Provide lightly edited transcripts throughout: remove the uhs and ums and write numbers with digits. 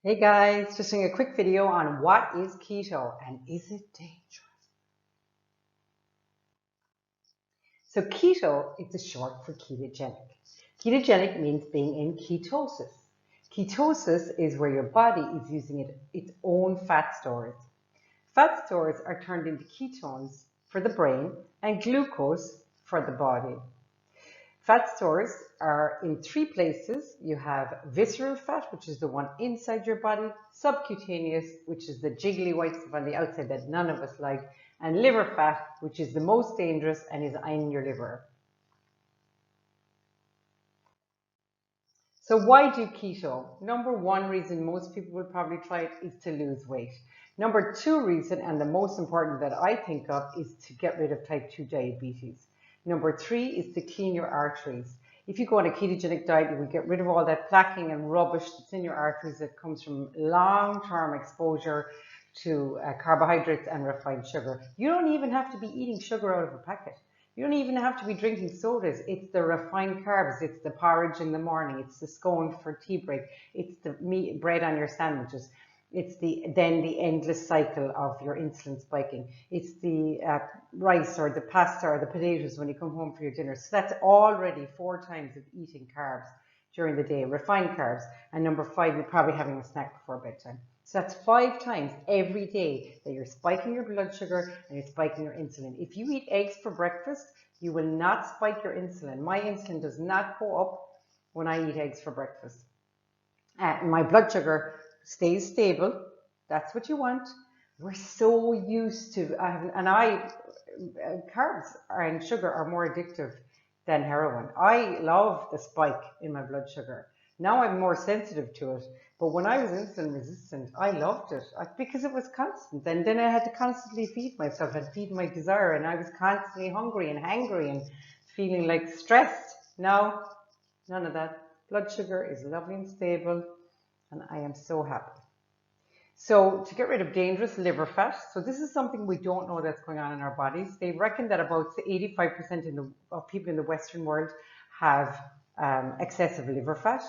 Hey guys, just doing a quick video on what is keto and is it dangerous? So keto is a short for ketogenic. Ketogenic means being in ketosis. Ketosis is where your body is using its own fat stores. Fat stores are turned into ketones for the brain and glucose for the body. Fat stores are in three places. You have visceral fat, which is the one inside your body, subcutaneous, which is the jiggly white stuff on the outside that none of us like, and liver fat, which is the most dangerous and is in your liver. So why do keto? Number one reason most people will probably try it is to lose weight. Number two reason, and the most important that I think of, is to get rid of type 2 diabetes. Number three is to clean your arteries. If you go on a ketogenic diet, you will get rid of all that plaquing and rubbish that's in your arteries that comes from long-term exposure to carbohydrates and refined sugar. You don't even have to be eating sugar out of a packet. You don't even have to be drinking sodas. It's the refined carbs. It's the porridge in the morning. It's the scone for tea break. It's the meat, bread on your sandwiches. It's then the endless cycle of your insulin spiking. It's the rice or the pasta or the potatoes when you come home for your dinner. So that's already 4 times of eating carbs during the day, refined carbs. And number 5, you're probably having a snack before bedtime. So that's 5 times every day that you're spiking your blood sugar and you're spiking your insulin. If you eat eggs for breakfast, you will not spike your insulin. My insulin does not go up when I eat eggs for breakfast. My blood sugar stays stable. That's what you want. We're so used to, carbs and sugar are more addictive than heroin. I love the spike in my blood sugar. Now I'm more sensitive to it. But when I was insulin resistant, I loved it because it was constant. And then I had to constantly feed myself and feed my desire. And I was constantly hungry and hangry and feeling like stressed. Now, none of that. Blood sugar is lovely and stable. And I am so happy. So to get rid of dangerous liver fat, so this is something we don't know that's going on in our bodies. They reckon that about 85% of people in the Western world have excessive liver fat.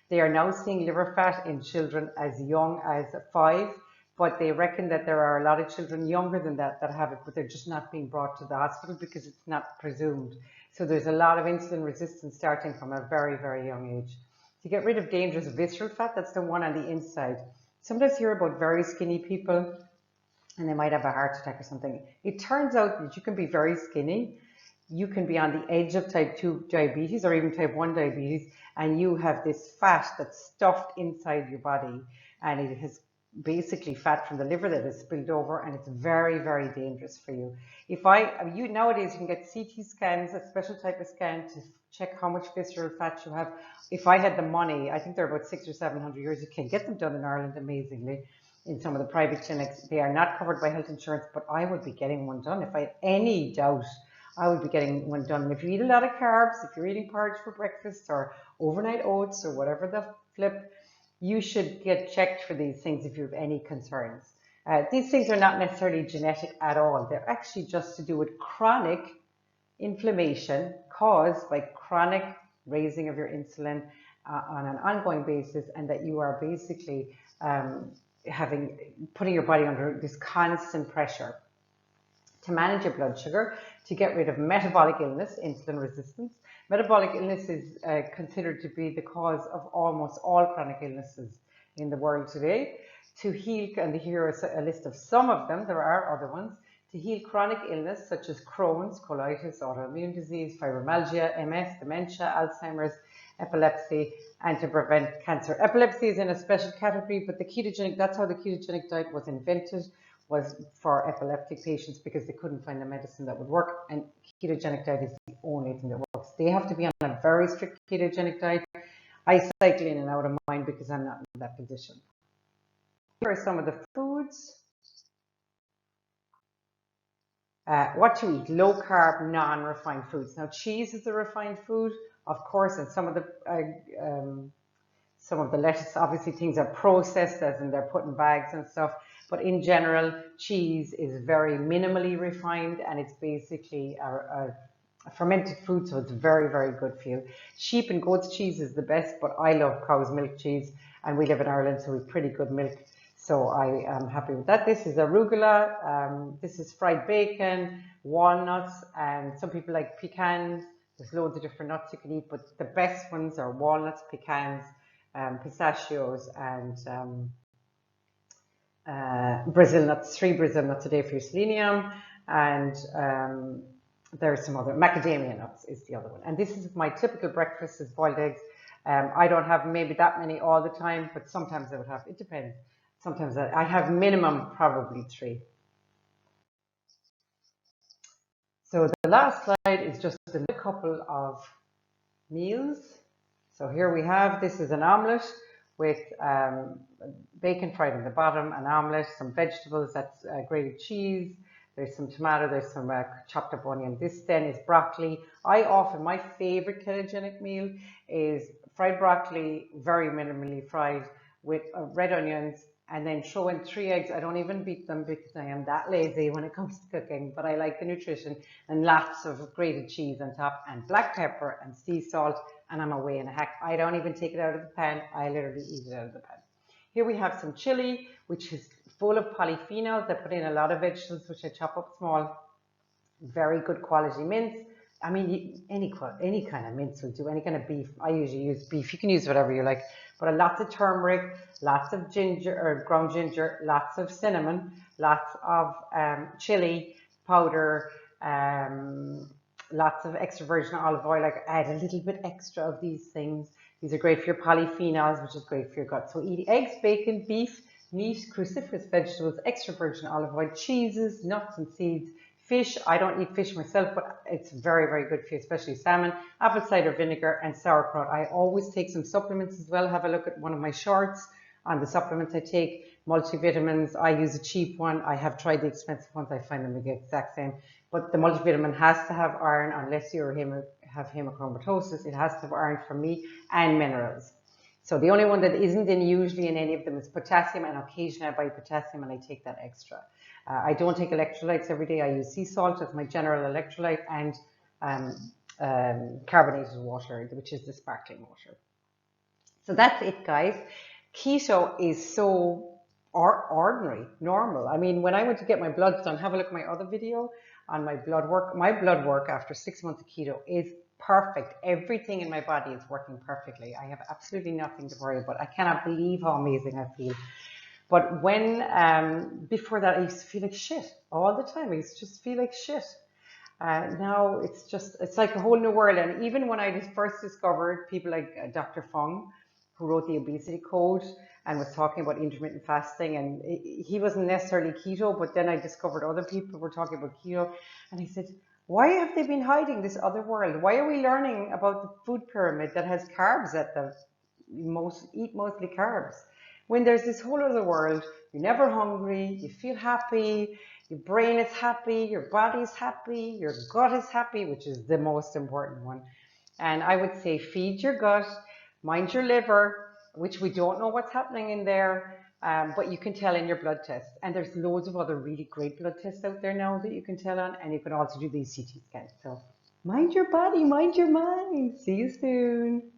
They are now seeing liver fat in children as young as 5, but they reckon that there are a lot of children younger than that have it, but they're just not being brought to the hospital because it's not presumed. So there's a lot of insulin resistance starting from a very, very young age. To get rid of dangerous visceral fat, that's the one on the inside. Sometimes you hear about very skinny people and they might have a heart attack or something. It turns out that you can be very skinny. You can be on the edge of type 2 diabetes or even type 1 diabetes, and you have this fat that's stuffed inside your body, and it has basically fat from the liver that has spilled over, and it's very, very dangerous for you. Nowadays you can get CT scans, a special type of scan to check how much visceral fat you have. If I had the money, I think they're about 600 or 700 euros. You can get them done in Ireland, amazingly, in some of the private clinics. They are not covered by health insurance, but I would be getting one done. If I had any doubt, I would be getting one done. And if you eat a lot of carbs, if you're eating porridge for breakfast or overnight oats or whatever the flip, you should get checked for these things if you have any concerns. These things are not necessarily genetic at all. They're actually just to do with chronic inflammation caused by chronic raising of your insulin on an ongoing basis, and that you are basically putting your body under this constant pressure. To manage your blood sugar, to get rid of metabolic illness, insulin resistance. Metabolic illness is considered to be the cause of almost all chronic illnesses in the world today. To heal, and here is a list of some of them, there are other ones, to heal chronic illness such as Crohn's, colitis, autoimmune disease, fibromyalgia, MS, dementia, Alzheimer's, epilepsy, and to prevent cancer. Epilepsy is in a special category, but that's how the ketogenic diet was invented, was for epileptic patients because they couldn't find a medicine that would work, and ketogenic diet is the only thing that works. They have to be on a very strict ketogenic diet. I cycle in and out of mine because I'm not in that position. Here are some of the foods. What to eat: low carb, non-refined foods. Now, cheese is a refined food, of course, and some of the lettuce, obviously things are processed, as in they're put in bags and stuff. But in general, cheese is very minimally refined, and it's basically a fermented food, so it's very, very good for you. Sheep and goat's cheese is the best, but I love cow's milk cheese. and we live in Ireland, so we have pretty good milk. So I am happy with that. This is arugula. This is fried bacon, walnuts, and some people like pecans. There's loads of different nuts you can eat, but the best ones are walnuts, pecans, pistachios, and Brazil nuts. 3 Brazil nuts a day for your selenium, and there's some other, macadamia nuts is the other one. And this is my typical breakfast, is boiled eggs. I don't have maybe that many all the time, but sometimes I would have, it depends. Sometimes I have minimum probably 3. So the last slide is just a couple of meals. So here we have, this is an omelette with bacon fried in the bottom, an omelette, some vegetables, that's grated cheese, there's some tomato, there's some chopped up onion. This then is broccoli. My favorite ketogenic meal is fried broccoli, very minimally fried, with red onions, and then throw in 3 eggs. I don't even beat them because I am that lazy when it comes to cooking, but I like the nutrition, and lots of grated cheese on top, and black pepper and sea salt, and I'm away in a hack. I don't even take it out of the pan. I literally eat it out of the pan. Here we have some chili, which is full of polyphenols. I put in a lot of vegetables, which I chop up small. Very good quality mince. I mean, any kind of mince will do, any kind of beef. I usually use beef. You can use whatever you like. But lots of turmeric, lots of ginger, or ground ginger, lots of cinnamon, lots of chili powder, lots of extra virgin olive oil. I add a little bit extra of these things. These are great for your polyphenols, which is great for your gut. So eat eggs, bacon, beef, meat, cruciferous vegetables, extra virgin olive oil, cheeses, nuts and seeds, fish. I don't eat fish myself, but it's very, very good for you, especially salmon, apple cider vinegar, and sauerkraut. I always take some supplements as well. Have a look at one of my shorts on the supplements I take. Multivitamins, I use a cheap one. I have tried the expensive ones. I find them the exact same. But the multivitamin has to have iron, unless you have hemochromatosis. It has to have iron for me, and minerals. So the only one that isn't usually in any of them is potassium, and occasionally I buy potassium and I take that extra. I don't take electrolytes every day. I use sea salt as my general electrolyte, and carbonated water, which is the sparkling water. So that's it, guys. Keto is so ordinary, normal. I mean, when I went to get my bloods done, have a look at my other video on my blood work. My blood work after 6 months of keto is perfect. Everything in my body is working perfectly. I have absolutely nothing to worry about. I cannot believe how amazing I feel. But when, before that, I used to feel like shit all the time. I used to just feel like shit. Now it's like a whole new world. And even when I first discovered people like Dr. Fung, who wrote the obesity code and was talking about intermittent fasting, and he wasn't necessarily keto, but then I discovered other people were talking about keto, and I said, why have they been hiding this other world? Why are we learning about the food pyramid that has carbs at the eat mostly carbs, when there's this whole other world? You're never hungry, you feel happy, your brain is happy, your body's happy, your gut is happy, which is the most important one. And I would say feed your gut, mind your liver, which we don't know what's happening in there, but you can tell in your blood tests. And there's loads of other really great blood tests out there now that you can tell on, and you can also do these CT scans. So mind your body, mind your mind. See you soon.